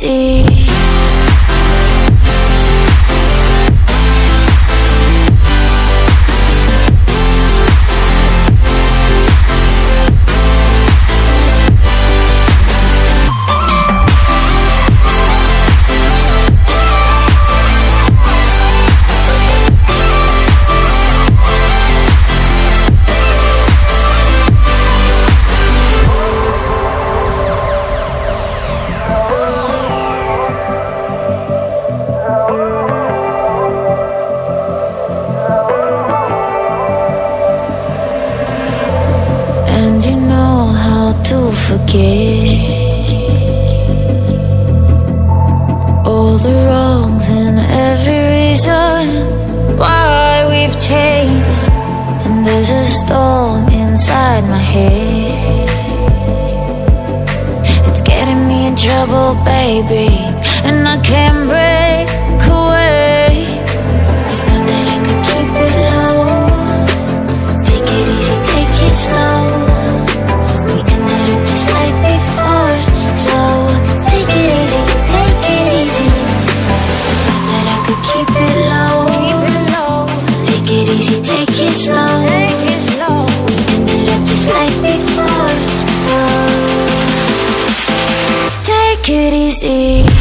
easy. To forget all the wrongs and every reason why we've changed. And there's a storm inside my head, it's getting me in trouble, baby, and I can't break away. I thought that I could keep it low, take it easy, take it slow. Just like before, so take it easy, take it easy. Thought that I could keep it low, take it easy, take it slow. We ended up just like before, so take it easy.